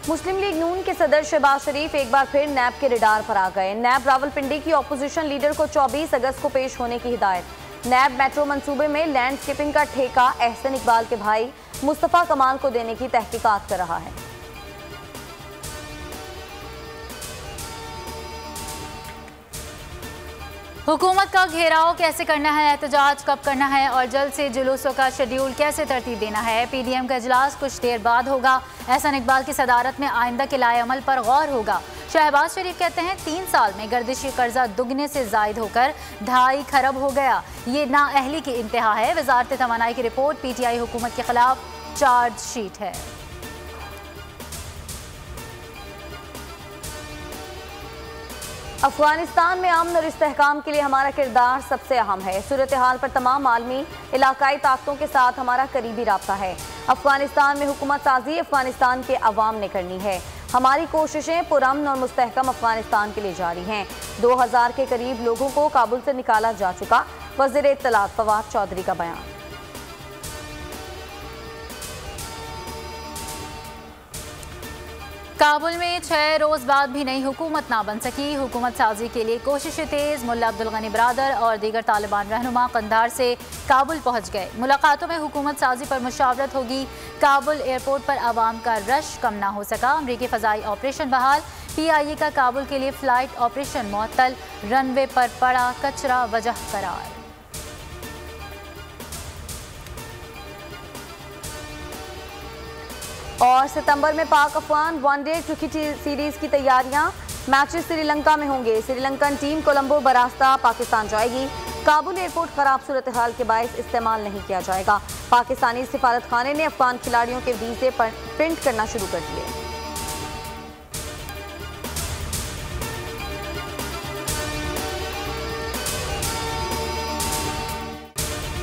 मुस्लिम league नून के सदर शहबाज शरीफ एक बार फिर नैब के रडार पर आ गए। नैब रावलपिंडी की ऑपोजिशन लीडर को 24 अगस्त को पेश होने की हिदायत। नैब मेट्रो मंसूबे में लैंडस्केपिंग का ठेका एहसन इकबाल के भाई मुस्तफ़ा कमाल को देने की तहकीकात कर रहा है। हुकूमत का घेराव कैसे करना है, एहतजाज कब करना है और जल्द से जुलूसों का शेड्यूल कैसे तरतीब देना है। पीडीएम का इजलास कुछ देर बाद होगा। एहसन इकबाल की सदारत में आइंदा के लाए अमल पर गौर होगा। शहबाज शरीफ कहते हैं 3 साल में गर्दिशी कर्जा दुगने से जायद होकर 2.5 खरब हो गया। ये नाअहली की इंतहा है। वजारत तवानाई की रिपोर्ट पीटीआई हुकूमत के खिलाफ चार्जशीट है। अफगानिस्तान में अमन और इस्तेहकाम के लिए हमारा किरदार सबसे अहम है। सूरत हाल पर तमाम आलमी इलाकाई ताकतों के साथ हमारा करीबी राब्ता है। अफगानिस्तान में हुकूमत साजी अफगानिस्तान के अवाम ने करनी है। हमारी कोशिशें पुरअमन और मुस्तहकम अफगानिस्तान के लिए जारी हैं। 2000 के करीब लोगों को काबुल से निकाला जा चुका। वज़ीर इत्तलात फवाद चौधरी का बयान। काबुल में 6 रोज बाद भी नई हुकूमत ना बन सकी। हुकूमत साजी के लिए कोशिशें तेज। मुल्ला अब्दुल गनी बरादर और दीगर तालिबान रहनुमा कंधार से काबुल पहुंच गए। मुलाकातों में हुकूमत साजी पर मुशावरत होगी। काबुल एयरपोर्ट पर आवाम का रश कम ना हो सका। अमरीकी फ़ज़ाई ऑपरेशन बहाल। PIA का काबुल के लिए फ़्लाइट ऑपरेशन मुअत्तल। रनवे पर पड़ा कचरा वजह करार। और सितंबर में पाक अफगान वनडे क्रिकेट सीरीज की तैयारियां। मैचेस श्रीलंका में होंगे। श्रीलंकन टीम कोलंबो बरास्ता पाकिस्तान जाएगी। काबुल एयरपोर्ट खराब सूरत हाल के बायस इस्तेमाल नहीं किया जाएगा। पाकिस्तानी सिफारतखाने ने अफगान खिलाड़ियों के वीज़े पर प्रिंट करना शुरू कर दिए।